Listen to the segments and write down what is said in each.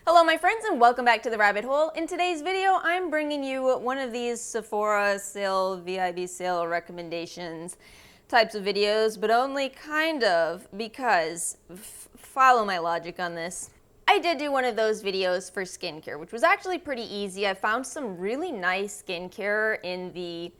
Hello my friends and welcome back to the rabbit hole. In today's video I'm bringing you one of these Sephora sale, VIB sale recommendations types of videos, but only kind of because, follow my logic on this. I did do one of those videos for skincare, which was actually pretty easy. I found some really nice skincare in the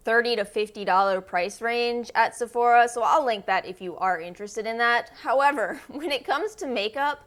$30 to $50 price range at Sephora, so I'll link that if you are interested in that. However, when it comes to makeup,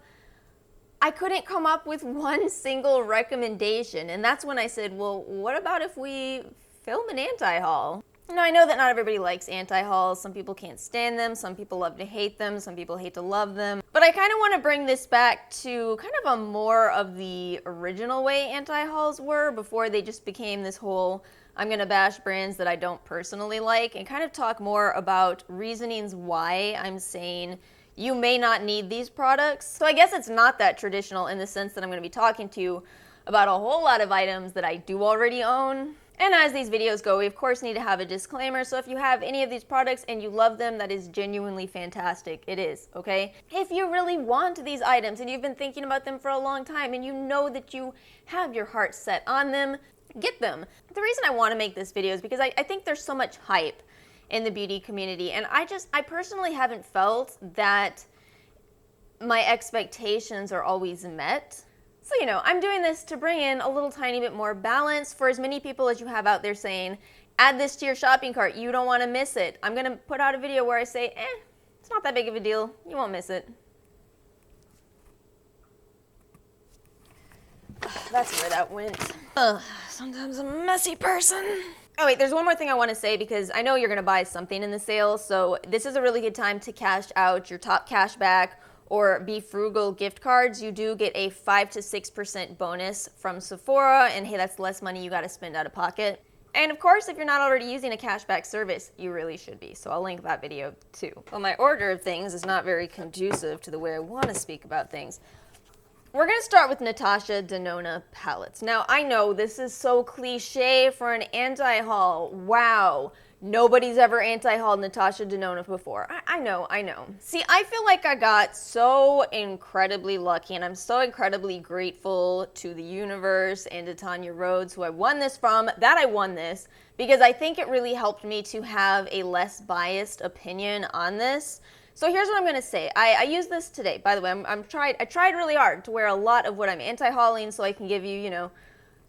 I couldn't come up with one single recommendation, and that's when I said, well, what about if we film an anti-haul? Now, I know that not everybody likes anti-hauls. Some people can't stand them, some people love to hate them, some people hate to love them. But I kind of want to bring this back to kind of a more of the original way anti-hauls were before they just became this whole, I'm going to bash brands that I don't personally like, and kind of talk more about reasonings why I'm saying you may not need these products. So I guess it's not that traditional in the sense that I'm going to be talking to you about a whole lot of items that I do already own. And as these videos go, we of course need to have a disclaimer. So if you have any of these products and you love them, that is genuinely fantastic. It is, okay? If you really want these items and you've been thinking about them for a long time and you know that you have your heart set on them, get them. The reason I want to make this video is because I think there's so much hype in the beauty community, and I personally haven't felt that my expectations are always met. So, you know, I'm doing this to bring in a little tiny bit more balance for as many people as you have out there saying, add this to your shopping cart, you don't want to miss it. I'm going to put out a video where I say, it's not that big of a deal, you won't miss it. That's where that went. Sometimes I'm a messy person. Oh wait, there's one more thing I want to say because I know you're going to buy something in the sale, so this is a really good time to cash out your top cashback or Be Frugal gift cards. You do get a 5 to 6% bonus from Sephora, and hey, that's less money you got to spend out of pocket. And of course, if you're not already using a cashback service, you really should be, so I'll link that video too. Well, my order of things is not very conducive to the way I want to speak about things. We're going to start with Natasha Denona palettes. Now, I know this is so cliche for an anti-haul. Wow, nobody's ever anti-hauled Natasha Denona before. I know. See, I feel like I got so incredibly lucky, and I'm so incredibly grateful to the universe and to Tanya Rhodes, who I won this from, that I won this, because I think it really helped me to have a less biased opinion on this. So here's what I'm going to say. I used this today. By the way, I tried really hard to wear a lot of what I'm anti-hauling so I can give you, you know,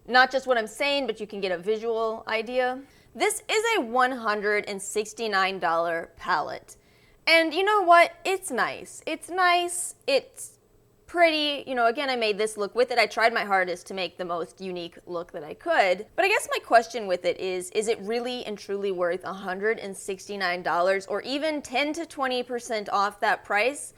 not just what I'm saying, but you can get a visual idea. This is a $169 palette. And you know what? It's nice. It's nice. It's pretty. You know, again, I made this look with it. I tried my hardest to make the most unique look that I could. But I guess my question with it is it really and truly worth $169 or even 10 to 20% off that price?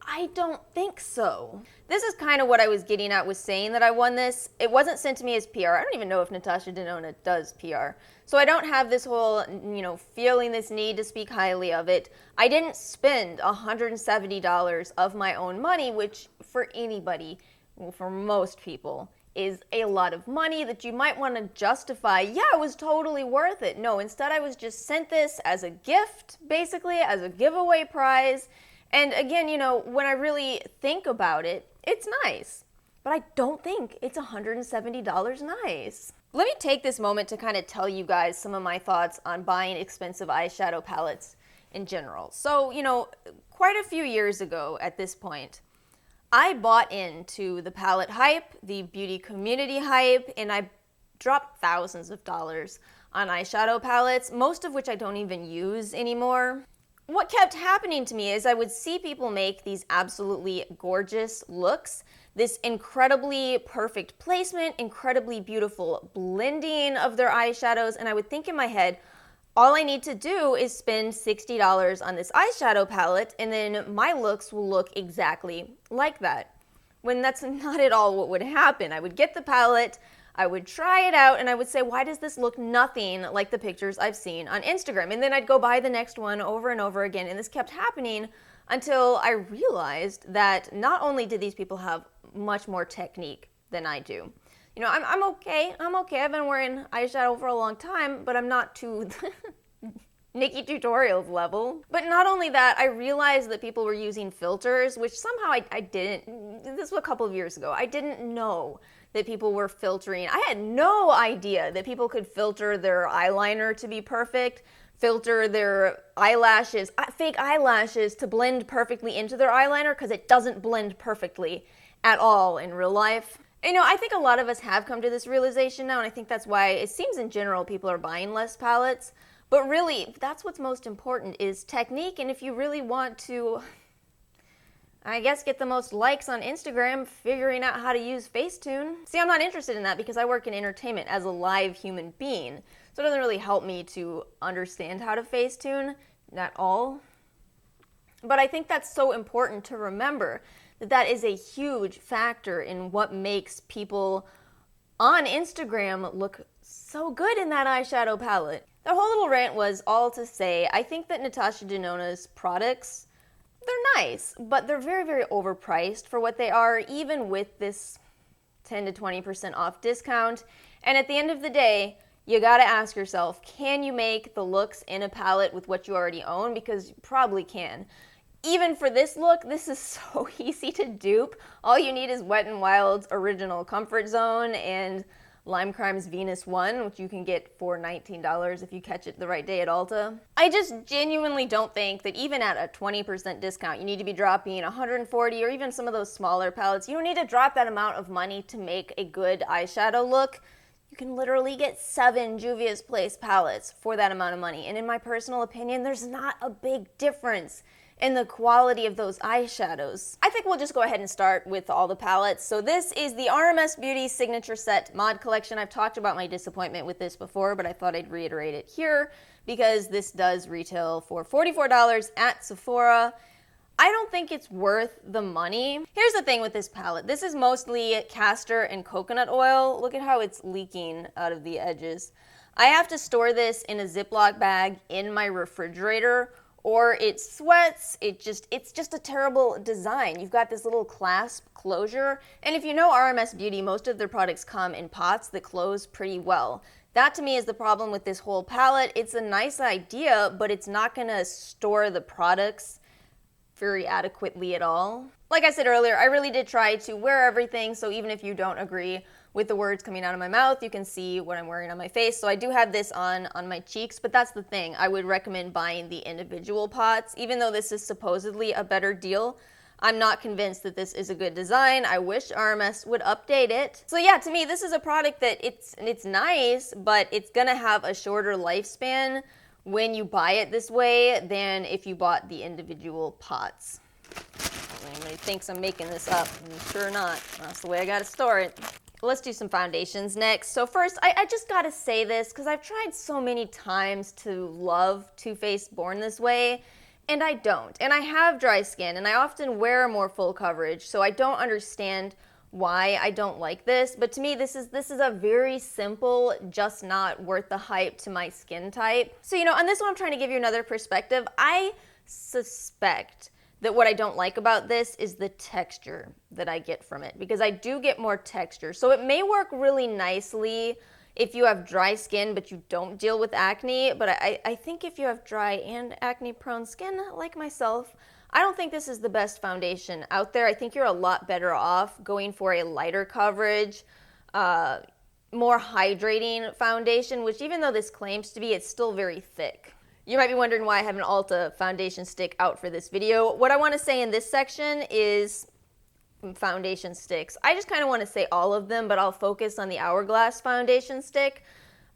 I don't think so. This is kind of what I was getting at with saying that I won this. It wasn't sent to me as PR. I don't even know if Natasha Denona does PR. So I don't have this whole, you know, feeling this need to speak highly of it. I didn't spend $170 of my own money, which for anybody, well, for most people, is a lot of money that you might want to justify. Yeah, it was totally worth it. No, instead I was just sent this as a gift, basically, as a giveaway prize. And again, you know, when I really think about it, it's nice. But I don't think it's $170 nice. Let me take this moment to kind of tell you guys some of my thoughts on buying expensive eyeshadow palettes in general. So, you know, quite a few years ago at this point, I bought into the palette hype, the beauty community hype, and I dropped thousands of dollars on eyeshadow palettes, most of which I don't even use anymore. What kept happening to me is I would see people make these absolutely gorgeous looks, this incredibly perfect placement, incredibly beautiful blending of their eyeshadows, and I would think in my head, all I need to do is spend $60 on this eyeshadow palette and then my looks will look exactly like that. When that's not at all what would happen. I would get the palette, I would try it out, and I would say, why does this look nothing like the pictures I've seen on Instagram? And then I'd go buy the next one over and over again, and this kept happening until I realized that not only did these people have much more technique than I do. You know, I'm okay. I've been wearing eyeshadow for a long time, but I'm not to Nikki Tutorials level. But not only that, I realized that people were using filters, which somehow I didn't, this was a couple of years ago, I didn't know that people were filtering. I had no idea that people could filter their eyeliner to be perfect, filter their eyelashes, fake eyelashes to blend perfectly into their eyeliner, because it doesn't blend perfectly at all in real life. You know, I think a lot of us have come to this realization now, and I think that's why it seems in general people are buying less palettes. But really, that's what's most important is technique, and if you really want to, I guess, get the most likes on Instagram, figuring out how to use Facetune. See, I'm not interested in that because I work in entertainment as a live human being, so it doesn't really help me to understand how to Facetune at all. But I think that's so important to remember, that that is a huge factor in what makes people on Instagram look so good in that eyeshadow palette. The whole little rant was all to say, I think that Natasha Denona's products, they're nice, but they're very, very overpriced for what they are, even with this 10 to 20% off discount. And at the end of the day, you gotta ask yourself, can you make the looks in a palette with what you already own? Because you probably can. Even for this look, this is so easy to dupe. All you need is Wet n Wild's Original Comfort Zone and Lime Crime's Venus 1, which you can get for $19 if you catch it the right day at Ulta. I just genuinely don't think that even at a 20% discount, you need to be dropping $140 or even some of those smaller palettes. You don't need to drop that amount of money to make a good eyeshadow look. You can literally get 7 Juvia's Place palettes for that amount of money. And in my personal opinion, there's not a big difference in the quality of those eyeshadows. I think we'll just go ahead and start with all the palettes. So this is the RMS Beauty Signature Set Mod Collection. I've talked about my disappointment with this before, but I thought I'd reiterate it here because this does retail for $44 at Sephora. I don't think it's worth the money. Here's the thing with this palette. This is mostly castor and coconut oil. Look at how it's leaking out of the edges. I have to store this in a Ziploc bag in my refrigerator, or it sweats. It's just a terrible design. You've got this little clasp closure, and if you know RMS Beauty, most of their products come in pots that close pretty well. That to me is the problem with this whole palette. It's a nice idea, but it's not gonna store the products very adequately at all. Like I said earlier, I really did try to wear everything, so even if you don't agree with the words coming out of my mouth, you can see what I'm wearing on my face. So I do have this on my cheeks, but that's the thing. I would recommend buying the individual pots. Even though this is supposedly a better deal, I'm not convinced that this is a good design. I wish RMS would update it. So yeah, to me, this is a product that it's nice, but it's gonna have a shorter lifespan when you buy it this way than if you bought the individual pots. Anybody thinks I'm making this up, I'm sure not. That's the way I gotta store it. Let's do some foundations next. So first, I just gotta say this because I've tried so many times to love Too Faced Born This Way, and I don't. And I have dry skin, and I often wear more full coverage, so I don't understand why I don't like this. But to me, this is a very simple, just not worth the hype to my skin type. So, you know, on this one, I'm trying to give you another perspective. I suspect that what I don't like about this is the texture that I get from it, because I do get more texture. So it may work really nicely if you have dry skin but you don't deal with acne, but I think if you have dry and acne-prone skin like myself, I don't think this is the best foundation out there. I think you're a lot better off going for a lighter coverage, more hydrating foundation, which even though this claims to be, it's still very thick. You might be wondering why I have an Ulta foundation stick out for this video. What I want to say in this section is foundation sticks. I just kind of want to say all of them, but I'll focus on the Hourglass foundation stick.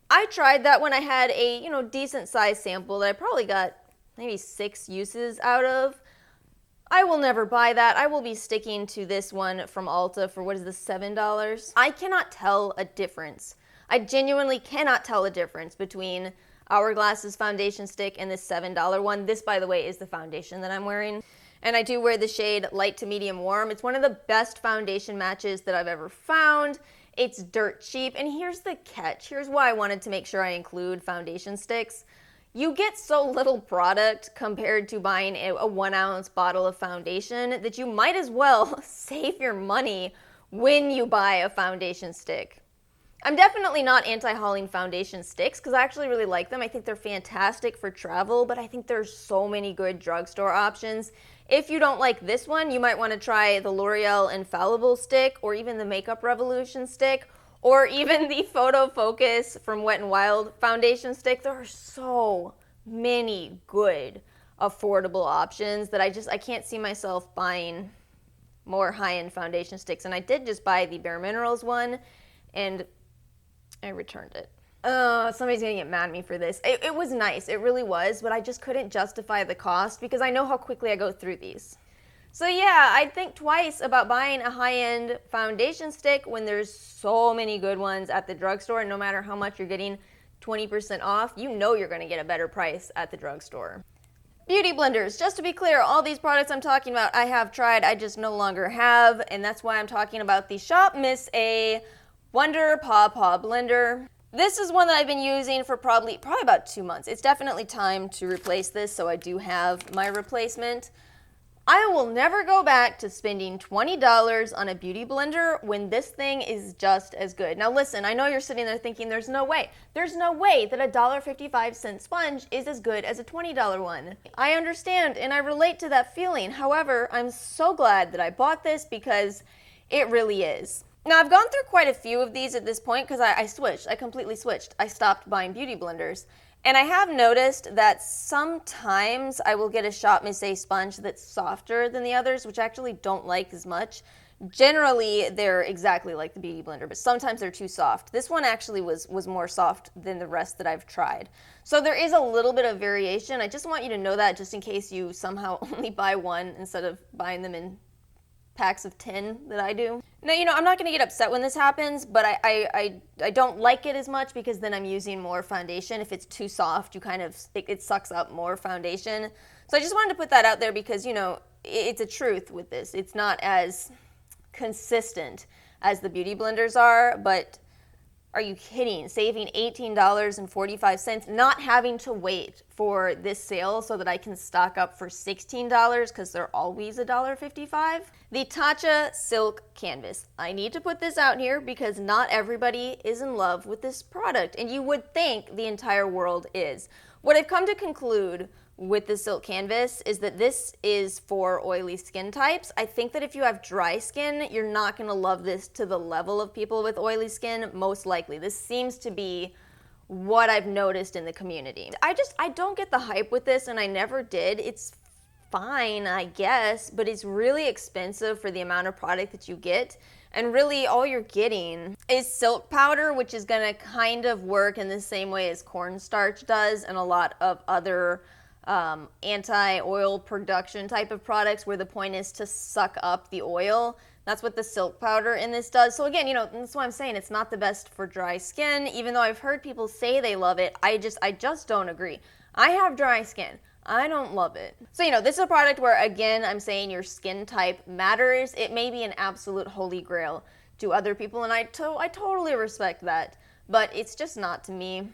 I tried that when I had a, you know, decent size sample that I probably got maybe 6 uses out of. I will never buy that. I will be sticking to this one from Ulta for, what is this, $7? I cannot tell a difference. I genuinely cannot tell a difference between Hourglass's foundation stick and this $7 one. This, by the way, is the foundation that I'm wearing. And I do wear the shade light to medium warm. It's one of the best foundation matches that I've ever found. It's dirt cheap. And here's the catch. Here's why I wanted to make sure I include foundation sticks. You get so little product compared to buying a 1 ounce bottle of foundation that you might as well save your money when you buy a foundation stick. I'm definitely not anti-hauling foundation sticks because I actually really like them. I think they're fantastic for travel, but I think there's so many good drugstore options. If you don't like this one, you might want to try the L'Oreal Infallible stick or even the Makeup Revolution stick or even the Photo Focus from Wet n Wild foundation stick. There are so many good affordable options that I can't see myself buying more high-end foundation sticks. And I did just buy the Bare Minerals one and I returned it. Somebody's gonna get mad at me for this. It was nice, it really was, but I just couldn't justify the cost because I know how quickly I go through these. So yeah, I'd think twice about buying a high-end foundation stick when there's so many good ones at the drugstore, and no matter how much you're getting 20% off, you know you're gonna get a better price at the drugstore. Beauty blenders, just to be clear, all these products I'm talking about I have tried, I just no longer have, and that's why I'm talking about the Shop Miss A Wonder Paw Paw Blender. This is one that I've been using for probably about 2 months. It's definitely time to replace this, so I do have my replacement. I will never go back to spending $20 on a beauty blender when this thing is just as good. Now listen, I know you're sitting there thinking there's no way. There's no way that a $1.55 sponge is as good as a $20 one. I understand and I relate to that feeling. However, I'm so glad that I bought this because it really is. Now, I've gone through quite a few of these at this point because I switched. I completely switched. I stopped buying beauty blenders. And I have noticed that sometimes I will get a Shop Miss A sponge that's softer than the others, which I actually don't like as much. Generally, they're exactly like the beauty blender, but sometimes they're too soft. This one actually was more soft than the rest that I've tried. So there is a little bit of variation. I just want you to know that just in case you somehow only buy one instead of buying them in packs of 10 that I do. Now, I'm not going to get upset when this happens, but I don't like it as much because then I'm using more foundation. If it's too soft, it sucks up more foundation. So I just wanted to put that out there because, it's a truth with this. It's not as consistent as the beauty blenders are, but are you kidding? Saving $18.45, not having to wait for this sale so that I can stock up for $16 because they're always $1.55. The Tatcha Silk Canvas. I need to put this out here because not everybody is in love with this product, and you would think the entire world is. What I've come to conclude with the Silk Canvas is that this is for oily skin types. I think that if you have dry skin, you're not going to love this to the level of people with oily skin, most likely. This seems to be what I've noticed in the community. I don't get the hype with this, and I never did. It's fine, I guess, but it's really expensive for the amount of product that you get. And really all you're getting is silk powder, which is going to kind of work in the same way as cornstarch does and a lot of other anti-oil production type of products where the point is to suck up the oil. That's what the silk powder in this does. So again, that's why I'm saying it's not the best for dry skin, even though I've heard people say they love it. I just don't agree. I have dry skin. I don't love it. So, this is a product where, again, I'm saying your skin type matters. It may be an absolute holy grail to other people, and I totally respect that, but it's just not to me.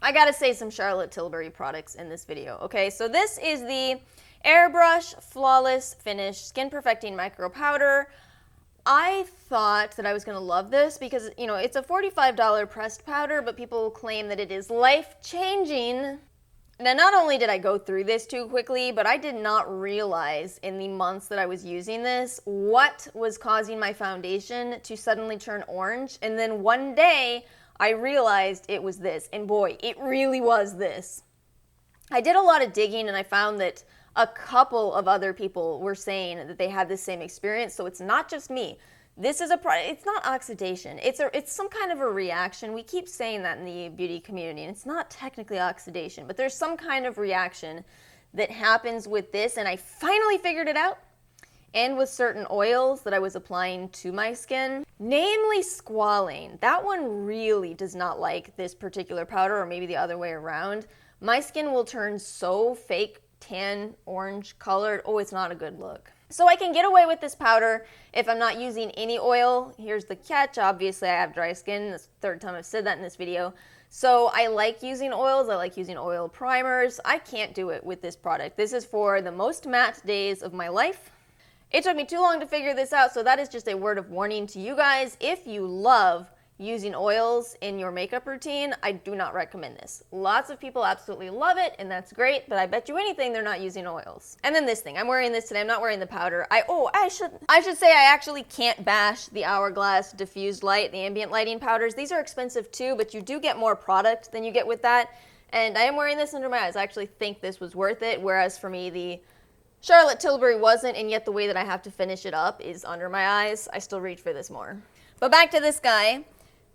I gotta say some Charlotte Tilbury products in this video, okay? So this is the Airbrush Flawless Finish Skin Perfecting Micro Powder. I thought that I was gonna love this because, it's a $45 pressed powder, but people claim that it is life-changing. Now, not only did I go through this too quickly, but I did not realize in the months that I was using this what was causing my foundation to suddenly turn orange. And then one day, I realized it was this, and boy, it really was this. I did a lot of digging and I found that a couple of other people were saying that they had the same experience, so it's not just me. This is it's not oxidation, it's some kind of a reaction. We keep saying that in the beauty community, and it's not technically oxidation, but there's some kind of reaction that happens with this, and I finally figured it out. And with certain oils that I was applying to my skin, namely squalane. That one really does not like this particular powder, or maybe the other way around. My skin will turn so fake tan orange colored. Oh, it's not a good look. So I can get away with this powder if I'm not using any oil. Here's the catch. Obviously, I have dry skin. That's the third time I've said that in this video. So I like using oils. I like using oil primers. I can't do it with this product. This is for the most matte days of my life. It took me too long to figure this out, so that is just a word of warning to you guys. If you love using oils in your makeup routine, I do not recommend this. Lots of people absolutely love it, and that's great, but I bet you anything they're not using oils. And then this thing, I'm wearing this today, I'm not wearing the powder. I should say I actually can't bash the Hourglass Diffused Light, the ambient lighting powders. These are expensive too, but you do get more product than you get with that. And I am wearing this under my eyes. I actually think this was worth it, whereas for me, the Charlotte Tilbury wasn't, and yet the way that I have to finish it up is under my eyes. I still reach for this more. But back to this guy.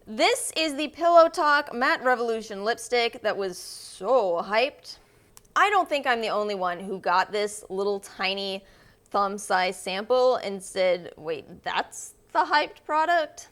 This is the Pillow Talk Matte Revolution lipstick that was so hyped. I don't think I'm the only one who got this little tiny thumb-sized sample and said, wait, that's the hyped product?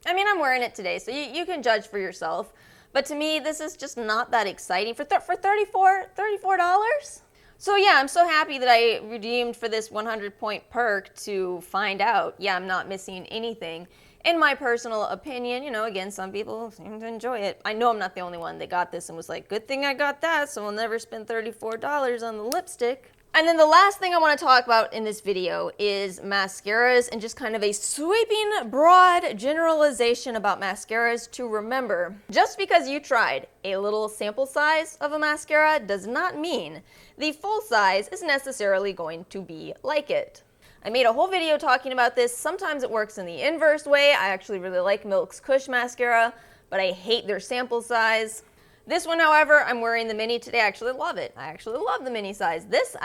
I mean, I'm wearing it today, so you can judge for yourself. But to me, this is just not that exciting. For $34? So yeah, I'm so happy that I redeemed for this 100-point perk to find out, yeah, I'm not missing anything. In my personal opinion, you know, again, some people seem to enjoy it. I know I'm not the only one that got this and was like, good thing I got that, so I'll never spend $34 on the lipstick. And then the last thing I want to talk about in this video is mascaras and just kind of a sweeping, broad generalization about mascaras to remember. Just because you tried a little sample size of a mascara does not mean the full size is necessarily going to be like it. I made a whole video talking about this. Sometimes it works in the inverse way. I actually really like Milk's Kush mascara, but I hate their sample size. This one, however, I'm wearing the mini today. I actually love it. I actually love the mini size. This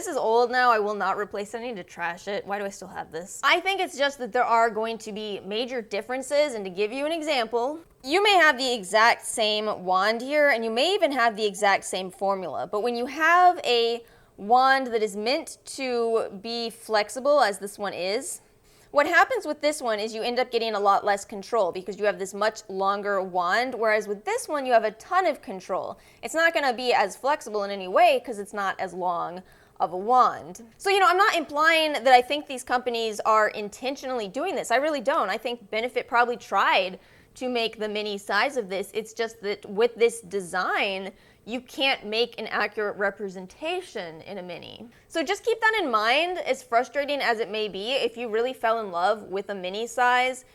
is old now. I will not replace it. I need to trash it. Why do I still have this? I think it's just that there are going to be major differences, and to give you an example, you may have the exact same wand here, and you may even have the exact same formula, but when you have a wand that is meant to be flexible, as this one is, what happens with this one is you end up getting a lot less control because you have this much longer wand, whereas with this one you have a ton of control. It's not going to be as flexible in any way because it's not as long of a wand. So, you know, I'm not implying that I think these companies are intentionally doing this. I really don't. I think Benefit probably tried to make the mini size of this. It's just that with this design, you can't make an accurate representation in a mini. So just keep that in mind, as frustrating as it may be. If you really fell in love with a mini size,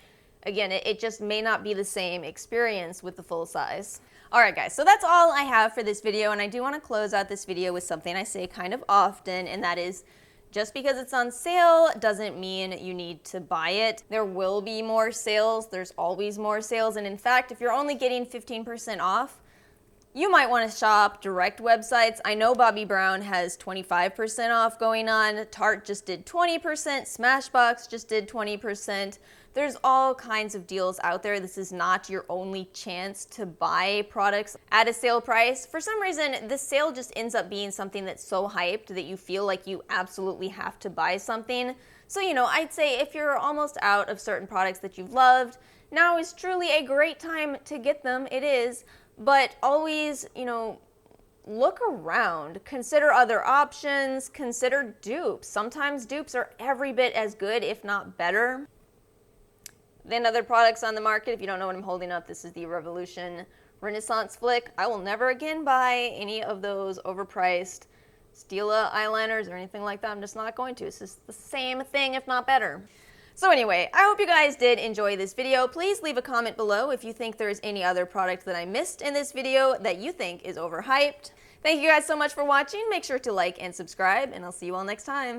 again, it just may not be the same experience with the full size. Alright guys, so that's all I have for this video, and I do want to close out this video with something I say kind of often, and that is, just because it's on sale doesn't mean you need to buy it. There will be more sales, there's always more sales, and in fact, if you're only getting 15% off, you might want to shop direct websites. I know Bobbi Brown has 25% off going on. Tarte just did 20%. Smashbox just did 20%. There's all kinds of deals out there. This is not your only chance to buy products at a sale price. For some reason, this sale just ends up being something that's so hyped that you feel like you absolutely have to buy something. So, you know, I'd say if you're almost out of certain products that you've loved, now is truly a great time to get them. It is. But always, you know, look around, consider other options, consider dupes. Sometimes dupes are every bit as good, if not better, than other products on the market. If you don't know what I'm holding up, this is the Revolution Renaissance Flick. I will never again buy any of those overpriced Stila eyeliners or anything like that. I'm just not going to. It's just the same thing, if not better. So anyway, I hope you guys did enjoy this video. Please leave a comment below if you think there's any other product that I missed in this video that you think is overhyped. Thank you guys so much for watching. Make sure to like and subscribe, and I'll see you all next time.